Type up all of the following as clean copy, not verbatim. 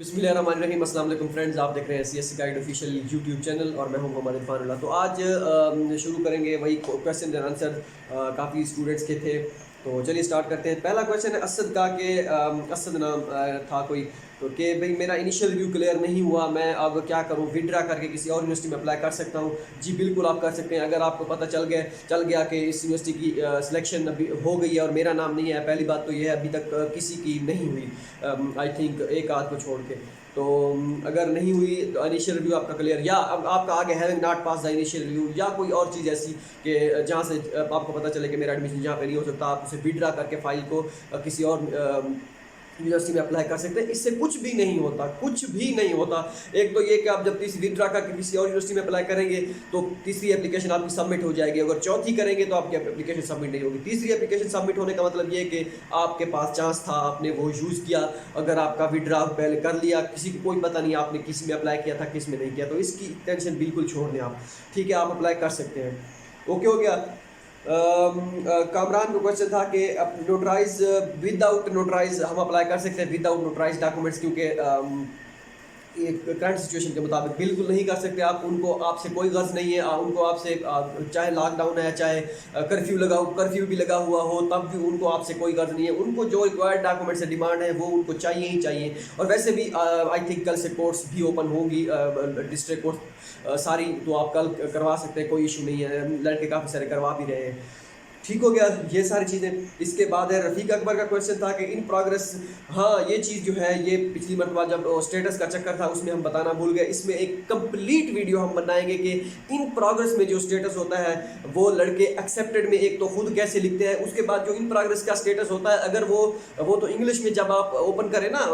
बिस्मिल्लाहिर्रहमानिर्रहीम। अस्सलाम वालेकुम फ्रेंड्स, आप देख रहे हैं CSC guide official YouTube channel और मैं हूं मोहम्मद इरफान। तो आज शुरू करेंगे वही क्वेश्चन एंड आंसर। काफ़ी स्टूडेंट्स के थे, तो चलिए स्टार्ट करते हैं। पहला क्वेश्चन है असद का कि असद नाम था कोई, तो कि भाई मेरा इनिशियल रिव्यू क्लियर नहीं हुआ, मैं अब क्या करूं, विड्रा करके किसी और यूनिवर्सिटी में अप्लाई कर सकता हूं? जी बिल्कुल आप कर सकते हैं। अगर आपको पता चल गया कि इस यूनिवर्सिटी की सिलेक्शन अभी हो गई है और मेरा नाम नहीं है, पहली बात तो ये है अभी तक किसी की नहीं हुई, आई थिंक एक आध को छोड़ के। तो अगर नहीं हुई तो इनिशियल रिव्यू आपका क्लियर, या अब आपका आगे having not pass the initial review, या कोई और चीज़ ऐसी कि जहाँ से आपको पता चले कि मेरा एडमिशन जहाँ पे नहीं हो सकता, आप उसे विड्रा करके फाइल को किसी और यूनिवर्सिटी में अप्लाई कर सकते हैं। इससे कुछ भी नहीं होता, कुछ भी नहीं होता। एक तो ये कि आप जब तीसरी विड्रा करके किसी और यूनिवर्सिटी में अप्लाई करेंगे तो तीसरी एप्लीकेशन आपकी सबमिट हो जाएगी। अगर चौथी करेंगे तो आपकी एप्लीकेशन सबमिट नहीं होगी। तीसरी एप्लीकेशन सबमिट होने का मतलब ये कि आपके पास चांस था, आपने वो यूज़ किया। अगर आपका विड्रा पहले कर लिया, किसी को कोई पता नहीं आपने किसी में अप्लाई किया था किस में नहीं किया, तो इसकी टेंशन बिल्कुल छोड़ दें आप। ठीक है, आप अप्लाई कर सकते हैं। ओके हो गया। कामरान का क्वेश्चन था कि नोटराइज विदाउट नोटराइज हम अप्लाई कर सकते हैं विदाउट नोटराइज डॉक्यूमेंट्स, क्योंकि एक करंट सिचुएशन के मुताबिक बिल्कुल नहीं कर सकते आप। उनको आपसे कोई गर्ज नहीं है, उनको आपसे चाहे लॉकडाउन है, चाहे कर्फ्यू भी लगा हुआ हो, तब भी उनको आपसे कोई गर्ज नहीं है। उनको जो रिक्वायर्ड डॉक्यूमेंट से डिमांड है वो उनको चाहिए ही चाहिए। और वैसे भी आई थिंक कल से कोर्ट्स भी ओपन होंगी, डिस्ट्रिक्ट कोर्ट सारी, तो आप कल करवा सकते हैं, कोई इशू नहीं है। लड़के काफ़ी सारे करवा भी रहे हैं। ठीक हो गया ये सारी चीज़ें। इसके बाद है रफ़ीक अकबर का क्वेश्चन था कि इन प्रोग्रेस, हाँ ये चीज़ जो है ये पिछली मरतबा जब स्टेटस का चक्कर था उसमें हम बताना भूल गए। इसमें एक कंप्लीट वीडियो हम बनाएंगे कि इन प्रोग्रेस में जो स्टेटस होता है वो लड़के एक्सेप्टेड में एक तो खुद कैसे लिखते हैं, उसके बाद जो इन प्रोग्रेस का स्टेटस होता है अगर वो तो इंग्लिश में जब आप ओपन करें ना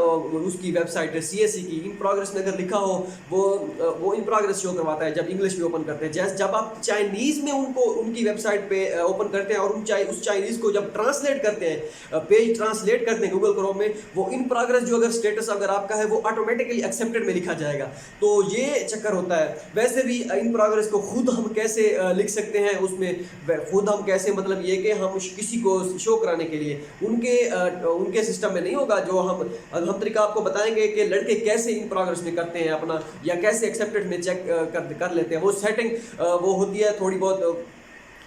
उसकी वेबसाइट है CSE की, इन प्रोग्रेस में अगर लिखा हो वो इन प्रोग्रेस शो करवाता है जब इंग्लिश में ओपन करते हैं। जैसे जब आप चाइनीज़ में उनकी वेबसाइट पे ओपन करते हैं और उस चाइनीज़ को जब ट्रांसलेट करते हैं, पेज ट्रांसलेट करते हैं गूगल क्रोम में, वो इन प्रोग्रेस जो अगर स्टेटस अगर आपका है वो ऑटोमेटिकली एक्सेप्टेड में लिखा जाएगा। तो ये चक्कर होता है। वैसे भी इन प्रोग्रेस को खुद हम कैसे लिख सकते हैं, उसमें खुद हम कैसे, मतलब ये कि हम किसी को शो कराने के लिए उनके सिस्टम में नहीं होगा। जो हम तरीका आपको बताएंगे कि लड़के कैसे इन प्रोग्रेस में करते हैं अपना, या कैसे एक्सेप्टेड में चेक कर लेते हैं। वो सेटिंग वो होती है थोड़ी बहुत,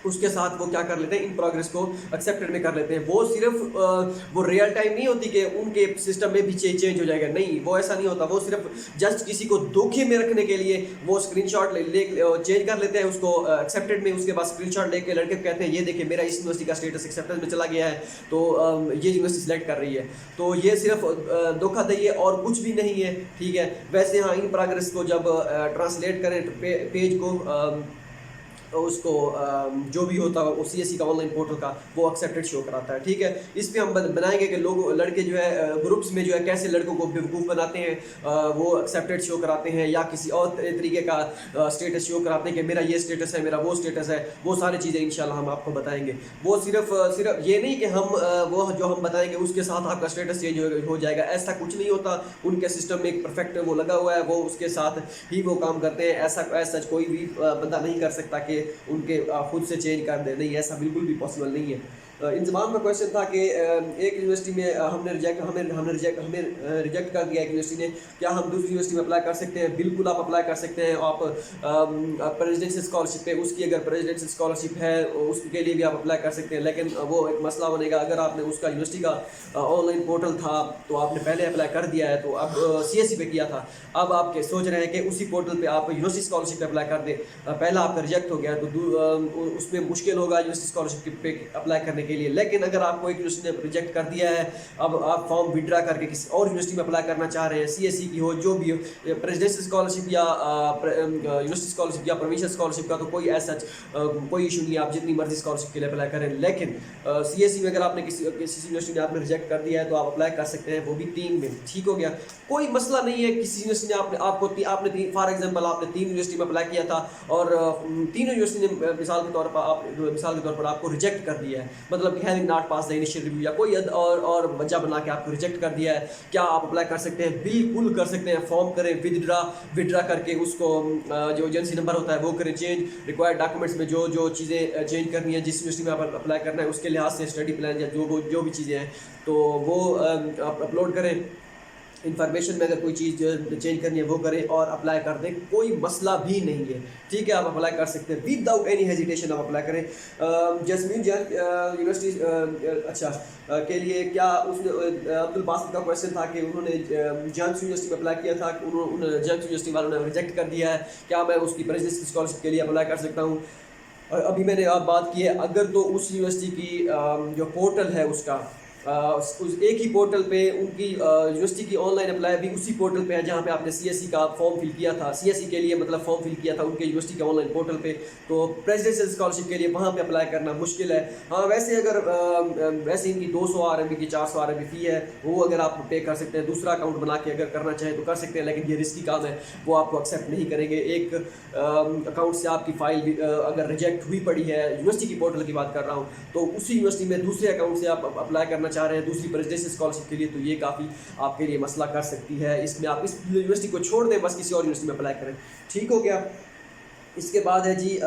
उसके साथ वो क्या कर लेते हैं, इन प्रोग्रेस को एक्सेप्टेड में कर लेते हैं। वो सिर्फ वो रियल टाइम नहीं होती कि उनके सिस्टम में भी चेंज हो जाएगा, नहीं वो ऐसा नहीं होता। वो सिर्फ जस्ट किसी को धोखे में रखने के लिए वो स्क्रीनशॉट ले चेंज कर लेते हैं उसको एक्सेप्टेड में। उसके बाद स्क्रीनशॉट लेके लड़के कहते हैं ये देखिए मेरा इस यूनिवर्सिटी का स्टेटस एक्सेप्टेड में चला गया है, तो ये यूनिवर्सिटी सेलेक्ट कर रही है। तो ये सिर्फ धोखाधड़ी है और कुछ भी नहीं है। ठीक है, वैसे हाँ इन प्रोग्रेस को जब ट्रांसलेट करें पेज को उसको जो भी होता है वो CSE का ऑनलाइन पोर्टल का वो एक्सेप्टेड शो कराता है। ठीक है, इस पर हम बनाएंगे कि लोग लड़के जो है ग्रुप्स में जो है कैसे लड़कों को बेवकूफ़ बनाते हैं, वो एक्सेप्टेड शो कराते हैं या किसी और तरीके का स्टेटस शो कराते हैं कि मेरा ये स्टेटस है, मेरा वो स्टेटस है। वो सारी चीज़ें इंशाल्लाह हम आपको बताएंगे। वो सिर्फ ये नहीं कि हम वो जो हम बताएंगे उसके साथ आपका स्टेटस चेंज हो जाएगा, ऐसा कुछ नहीं होता। उनके सिस्टम में एक परफेक्ट वो लगा हुआ है, वो उसके साथ ही वो काम करते हैं। ऐसा कोई भी बंदा नहीं कर सकता कि उनके खुद से चेंज कर दे, नहीं ऐसा बिल्कुल भी पॉसिबल नहीं है। इंजमाम का क्वेश्चन था कि एक यूनिवर्सिटी में हमने रिजेक्ट कर दिया एक यूनिवर्सिटी ने, क्या हम दूसरी यूनिवर्सिटी में अप्लाई कर सकते हैं? बिल्कुल आप अप्लाई कर सकते हैं। आप प्रेसिडेंशियल स्कॉलरशिप पे, उसकी अगर प्रेसिडेंशियल स्कॉलरशिप है उसके लिए भी आप अप्लाई कर सकते हैं, लेकिन वो एक मसला बनेगा। अगर आपने उसका यूनिवर्सिटी का ऑनलाइन पोर्टल था तो आपने पहले अप्लाई कर दिया है, तो अब CSE पे किया था, अब आप सोच रहे हैं कि उसी पोर्टल पर आप यूनिवर्सिटी स्कॉलरशिप पे अप्लाई कर दें, पहला आपका रिजेक्ट हो गया तो उसमें मुश्किल होगा यूनिवर्सिटी स्कॉलरशिप पे अप्लाई करने के लिए। लेकिन अगर आपको एक यूनिवर्सिटी ने रिजेक्ट कर दिया है, अब आप फॉर्म विड्रा करके किसी और यूनिवर्सिटी में अप्लाई करना चाह रहे हैं, CSE की हो, जो भी हो, प्रेसिडेंशियल स्कॉलरशिप या यूनिवर्सिटी स्कॉलरशिप या प्रोविंशियल स्कॉलरशिप का तो कोई ऐसा कोई इशू नहीं है, आप जितनी मर्जी स्कॉलरशिप के लिए अप्लाई करें। लेकिन CSE में अगर आपने किसी यूनिवर्सिटी ने आपने रिजेक्ट कर दिया है तो आप अप्लाई कर सकते हैं, वो भी 3 में। ठीक हो गया, कोई मसला नहीं है। किसी यूनिवर्सिटी ने आपने फॉर एग्जाम्पल आपने 3 यूनिवर्सिटी में अप्लाई किया था और 3 यूनिवर्सिटी ने मिसाल के तौर पर आपको रिजेक्ट कर दिया है, मतलब having not pass the initial review या कोई और वजह बना के आपको रिजेक्ट कर दिया है, क्या आप अप्लाई कर सकते हैं? बिल्कुल कर सकते हैं। फॉर्म करें, विदड्रा करके उसको जो एजेंसी नंबर होता है वो करें चेंज, रिक्वायर्ड डॉक्यूमेंट्स में जो चीज़ें चेंज करनी है, जिस यूनिवर्सिटी में आप अप्लाई करना है उसके लिहाज से स्टडी प्लान या जो भी चीज़ें हैं तो वो आप अपलोड करें। इन्फॉर्मेशन में अगर कोई चीज़ चेंज करनी है वो करें और अप्लाई कर दें, कोई मसला भी नहीं है। ठीक है, आप अप्लाई कर सकते हैं विदाउट एनी हेजिटेशन, आप अप्लाई करें। जैस्मीन जैन यूनिवर्सिटी के लिए क्या उसने अब्दुल बासित का क्वेश्चन था कि उन्होंने जैम्स यूनिवर्सिटी में अप्लाई किया था, उन्होंने जैम्स यूनिवर्सिटी वालों ने रिजेक्ट कर दिया है, क्या मैं उसकी प्रेसिडेंसी स्कॉलरशिप के लिए अप्लाई कर सकता हूँ? और अभी मैंने आप बात की है, अगर तो उस यूनिवर्सिटी की जो पोर्टल है उसका उस एक ही पोर्टल पे उनकी यूनिवर्सिटी की ऑनलाइन अप्लाई भी उसी पोर्टल पे है जहाँ पे आपने सीएससी का फॉर्म फिल किया था, सीएससी के लिए मतलब फॉर्म फिल किया था उनके यूनिवर्सिटी के ऑनलाइन पोर्टल पे। तो प्रेसिडेंशियल स्कॉलरशिप के लिए वहाँ पे अप्लाई करना मुश्किल है। हाँ, वैसे अगर वैसे इनकी 200 RMB की 400 RMB फ़ी है, वो अगर आप पे कर सकते हैं, दूसरा अकाउंट बना के अगर करना चाहें तो कर सकते हैं, लेकिन ये रिस्की काम है, वो आपको एक्सेप्ट नहीं करेंगे। एक अकाउंट से आपकी फ़ाइल अगर रिजेक्ट हुई पड़ी है, यूनिवर्सिटी की पोर्टल की बात कर रहा हूँ, तो उसी यूनिवर्सिटी में दूसरे अकाउंट से आप अप्लाई करना चाह रहे हैं दूसरी प्रेसिडेंशियल स्कॉलरशिप के लिए, तो ये काफ़ी आपके लिए मसला कर सकती है। इसमें आप इस यूनिवर्सिटी को छोड़ दें, बस किसी और यूनिवर्सिटी में अप्लाई करें। ठीक हो गया। इसके बाद है जी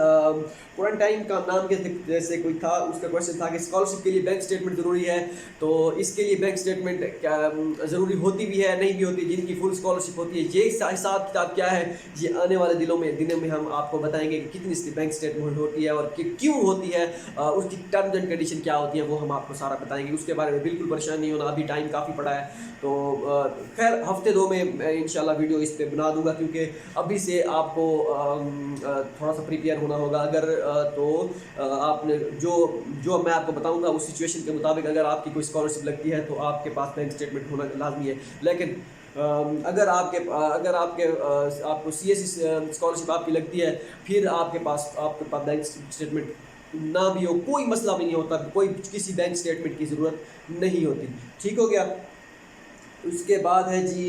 क्वारंटाइन का नाम के जैसे कोई था, उसका क्वेश्चन था कि स्कॉलरशिप के लिए बैंक स्टेटमेंट ज़रूरी है। तो इसके लिए बैंक स्टेटमेंट क्या ज़रूरी होती भी है, नहीं भी होती। जिनकी फुल स्कॉलरशिप होती है, ये हिसाब किताब क्या है, ये आने वाले दिनों में हम आपको बताएंगे कि कितनी इसकी बैंक स्टेटमेंट होती है और क्यों होती है, उसकी टर्म्स एंड कंडीशन क्या होती है, वो हम आपको सारा बताएंगे। उसके बारे में बिल्कुल परेशान नहीं होना, अभी टाइम काफ़ी पड़ा है। तो खैर हफ्ते 2 में मैं इंशाल्लाह वीडियो इस पर बना दूंगा, क्योंकि अभी से आपको थोड़ा सा प्रिपेयर होना होगा। अगर तो आपने जो मैं आपको बताऊंगा उस सिचुएशन के मुताबिक अगर आपकी कोई स्कॉलरशिप लगती है तो आपके पास बैंक स्टेटमेंट होना लाजमी है। लेकिन अगर आपको सीएससी स्कॉलरशिप आपकी लगती है, फिर आपके पास बैंक स्टेटमेंट ना भी हो, कोई मसला भी नहीं होता, कोई किसी बैंक स्टेटमेंट की ज़रूरत नहीं होती। ठीक हो गया। उसके बाद है जी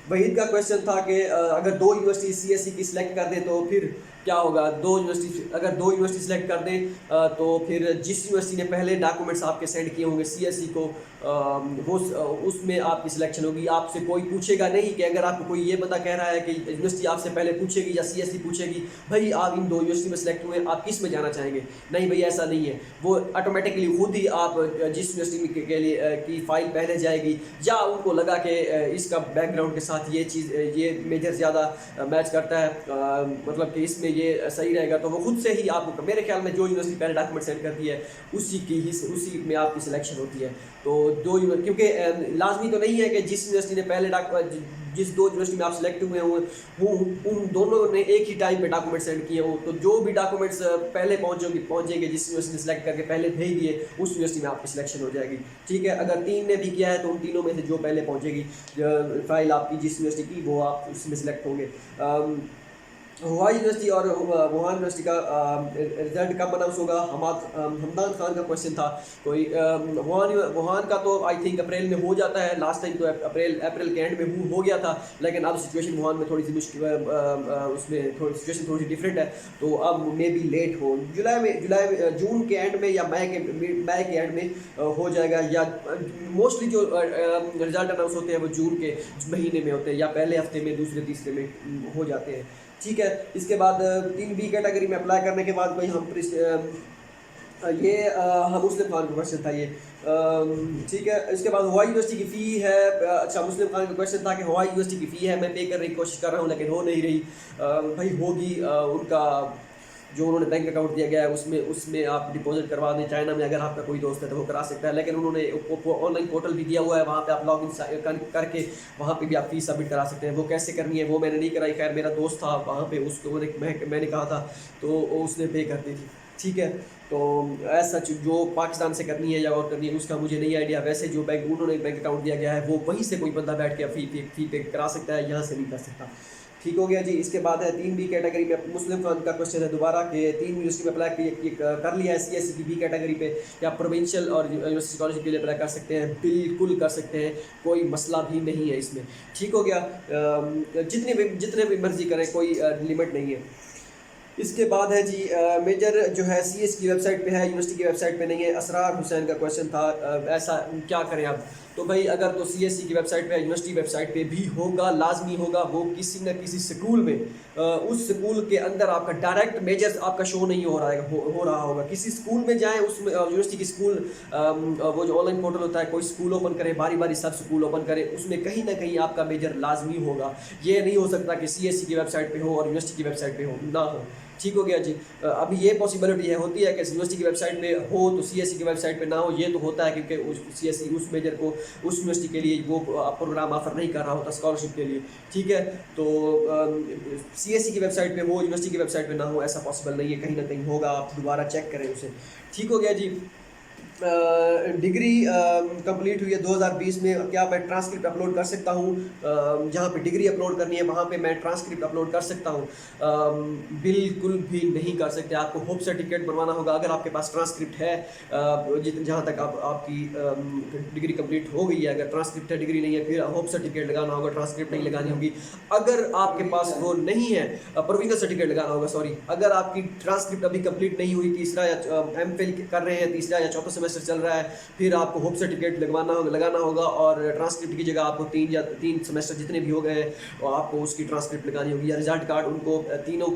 वहीद का क्वेश्चन था कि अगर 2 यूनिवर्सिटी सीएससी की सिलेक्ट कर दें तो फिर क्या होगा। अगर दो यूनिवर्सिटी सिलेक्ट कर दें तो फिर जिस यूनिवर्सिटी ने पहले डॉक्यूमेंट्स आपके सेंड किए होंगे सीएससी को, वो उसमें आपकी सिलेक्शन होगी। आपसे कोई पूछेगा नहीं कि अगर आपको कोई ये बंदा कह रहा है कि यूनिवर्सिटी आपसे पहले पूछेगी या सीएससी पूछेगी भाई आप इन 2 यूनिवर्सिटी में सिलेक्ट हुए, आप किस में जाना चाहेंगे। नहीं भाई, ऐसा नहीं है। वो ऑटोमेटिकली खुद ही आप जिस यूनिवर्सिटी के लिए की फ़ाइल पहले जाएगी, या उनको लगा कि इसका बैकग्राउंड के साथ ये चीज़ ये मेजर ज़्यादा मैच करता है, मतलब कि इसमें ये सही रहेगा, तो वो खुद से ही आपको, मेरे ख्याल में जो यूनिवर्सिटी पहले डॉक्यूमेंट सेंड करती है उसी में आपकी सिलेक्शन होती है। तो क्योंकि लाजमी तो नहीं है कि जिस यूनिवर्सिटी ने पहले जिस 2 यूनिवर्सिटी में आप सिलेक्ट हुए हों उन दोनों ने एक ही टाइम पे डॉक्यूमेंट सेंड किए हों, तो जो भी डॉक्यूमेंट्स पहले पहुंचेंगे जिस यूनिवर्सिटी ने सिलेक्ट करके पहले भेज दिए उस यूनिवर्सिटी में आपकी सिलेक्शन हो जाएगी। ठीक है। अगर 3 ने भी किया है तो उन तीनों में से जो पहले पहुंचेगी फाइल आपकी जिस यूनिवर्सिटी की, वो आप उसमें सिलेक्ट होंगे। हुआई यूनिवर्सिटी और वुहान यूनिवर्सिटी का रिजल्ट कब अनाउंस होगा। हमदान खान का क्वेश्चन था कोई। वुहान का तो आई थिंक अप्रैल में हो जाता है, लास्ट टाइम तो अप्रैल के एंड में हो गया था, लेकिन अब सिचुएशन वुहान में थोड़ी सी मुश्किल, उसमें सिचुएशन थोड़ी सी डिफरेंट है, तो अब मे बी लेट हो, जून के एंड में या मई के एंड में हो जाएगा, या मोस्टली जो रिजल्ट अनाउंस होते हैं वो जून के महीने में होते हैं, या पहले हफ्ते में दूसरे तीसरे में हो जाते हैं। ठीक है। इसके बाद 3B कैटेगरी में अप्लाई करने के बाद कोई हम मुस्लिम खान का क्वेश्चन था ये। ठीक है। इसके बाद हवाई यूनिवर्सिटी की फ़ी है। अच्छा, मुस्लिम खान का क्वेश्चन था कि हवाई यूनिवर्सिटी की फ़ी है, मैं पे करने की कोशिश कर रहा हूँ लेकिन हो नहीं रही। भाई होगी, उनका जो उन्होंने बैंक अकाउंट दिया गया है उसमें आप डिपॉजिट करवा दें। चाइना में अगर आपका कोई दोस्त है तो वो करा सकता है, लेकिन उन्होंने ऑनलाइन पोर्टल भी दिया हुआ है, वहाँ पे आप लॉगिन करके वहाँ पे भी आप फीस सबमिट करा सकते हैं। वो कैसे करनी है वो मैंने नहीं कराई, खैर मेरा दोस्त था वहाँ पे, उसको मैंने कहा था तो उसने पे कर दी थी। ठीक है। तो ऐसा जो पाकिस्तान से करनी है या और करनी है उसका मुझे नहीं आइडिया। वैसे जो उन्होंने बैंक अकाउंट दिया गया है वो वहीं से कोई बंदा बैठ के फ़ी पे करा सकता है, यहाँ से नहीं कर सकता। ठीक हो गया जी। इसके बाद है 3B कैटेगरी में मुस्लिम खान का क्वेश्चन है दोबारा कि 3 यूनिवर्सिटी में अप्लाई कर लिया है सीएससी की B कैटेगरी पे, या प्रोविंशियल और यूनिवर्सिटी स्कॉलरशिप के लिए अप्लाई कर सकते हैं। बिल्कुल कर सकते हैं, कोई मसला भी नहीं है इसमें। ठीक हो गया। जितने भी मर्जी करें, कोई लिमिट नहीं है। इसके बाद है जी मेजर जो है सीएस की वेबसाइट पे है, यूनिवर्सिटी की वेबसाइट पे नहीं है। असरार हुसैन का क्वेश्चन था ऐसा क्या करें अब। तो भाई अगर तो CSE की वेबसाइट पे, यूनिवर्सिटी वेबसाइट पे भी होगा, लाजमी होगा, वो किसी न किसी स्कूल में उस स्कूल के अंदर आपका डायरेक्ट मेजर्स आपका शो नहीं हो रहा है, हो रहा होगा। किसी स्कूल में जाएं, उसमें यूनिवर्सिटी की स्कूल वो जो ऑनलाइन पोर्टल होता है, कोई स्कूल ओपन करे, बारी बारी सब स्कूल ओपन करे, उसमें कहीं ना कहीं आपका मेजर लाजमी होगा। ये नहीं हो सकता कि CSE की वेबसाइट पे हो और यूनिवर्सिटी की वेबसाइट पे हो ना हो। ठीक हो गया जी। अभी ये पॉसिबिलिटी है, होती है कि यूनिवर्सिटी की वेबसाइट पे हो तो CSE की वेबसाइट पे ना हो। ये तो होता है क्योंकि CSE उस मेजर को उस यूनिवर्सिटी के लिए वो प्रोग्राम ऑफर नहीं कर रहा होता स्कॉलरशिप के लिए। ठीक है, तो CSE की वेबसाइट पे हो, यूनिवर्सिटी की वेबसाइट पे ना हो, ऐसा पॉसिबल नहीं है। कहीं ना कहीं होगा, आप दोबारा चेक करें उसे। ठीक हो गया जी। डिग्री कंप्लीट हुई है 2020 में, क्या मैं ट्रांसक्रिप्ट अपलोड कर सकता हूँ? जहाँ पे डिग्री अपलोड करनी है वहाँ पे मैं ट्रांसक्रिप्ट अपलोड कर सकता हूँ? बिल्कुल भी नहीं कर सकते। आपको होप सर्टिफिकेट बनवाना होगा अगर आपके पास ट्रांसक्रिप्ट है। जहाँ तक आपकी डिग्री कंप्लीट हो गई है, अगर ट्रांसक्रिप्ट है, डिग्री नहीं है, फिर होप सर्टिफिकेट लगाना होगा, ट्रांसक्रिप्ट नहीं लगानी होगी। अगर आपके पास वो नहीं है, प्रोविजनल सर्टिफिकेट लगाना होगा, सॉरी। अगर आपकी ट्रांसक्रिप्ट अभी कंप्लीट नहीं हुई, तीसरा या MPhil कर रहे हैं, तीसरा या चौथा सेमेस्टर चल रहा है, फिर आपको होप सर्टिफिकेट लगाना होगा और ट्रांसक्रिप्ट की जगह आपको 3 सेमेस्टर जितने भी हो गए और आपको उसकी ट्रांसक्रिप्ट लगानी होगी, या रिजल्ट कार्ड उनको तीनों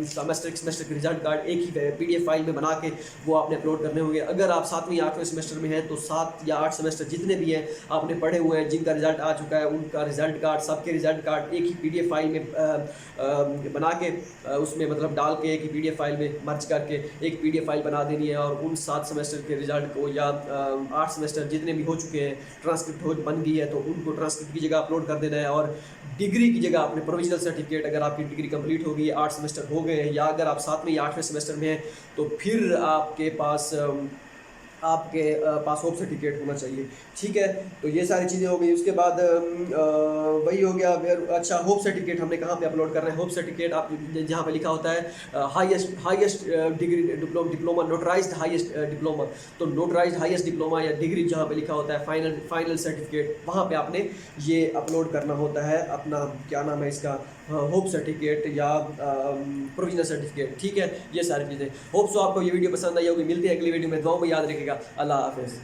सेमेस्टर के रिजल्ट कार्ड एक ही PDF फाइल में बना के वो आपने अपलोड करने होंगे। अगर आप 7वीं 8वें सेमेस्टर में हैं तो 7 या 8 सेमेस्टर जितने भी हैं आपने पढ़े हुए हैं, जिनका रिजल्ट आ चुका है, उनका रिजल्ट कार्ड, सबके रिजल्ट कार्ड एक ही PDF फाइल में बना के उसमें मतलब डाल के एक ही PDF फाइल में मर्ज करके एक PDF फाइल बना देनी है। और उन 7 सेमेस्टर के रिजल्ट को या 8 सेमेस्टर जितने भी हो चुके हैं, ट्रांसक्रिप्ट हो बन गई है तो उनको ट्रांसक्रिप्ट की जगह अपलोड कर देना है। और डिग्री की जगह आपने प्रोविजनल सर्टिफिकेट, अगर आपकी डिग्री कंप्लीट हो गई है, 8 सेमेस्टर हो गए हैं, या अगर आप 7वें या 8वें सेमेस्टर में हैं तो फिर आपके पास होप सर्टिफिकेट होना चाहिए। ठीक है, तो ये सारी चीज़ें हो गई। उसके बाद वही हो गया। अच्छा, होप सर्टिफिकेट हमने कहाँ पे अपलोड कर रहे हैं? होप सर्टिफिकेट आप जहाँ पे लिखा होता है highest degree diploma, notarised highest diploma, तो नोटराइज्ड हाईएस्ट डिप्लोमा या डिग्री जहाँ पे लिखा होता है फाइनल सर्टिफिकेट, वहाँ पे आपने ये अपलोड करना होता है अपना, क्या नाम है इसका, होप सर्टिफिकेट या प्रोविजनल सर्टिफिकेट। ठीक है, ये सारी चीज़ें। होप सो आपको ये वीडियो पसंद आई होगी। मिलते हैं अगली वीडियो में। दुआओं में याद रखिएगा। अल्लाह हाफिज़।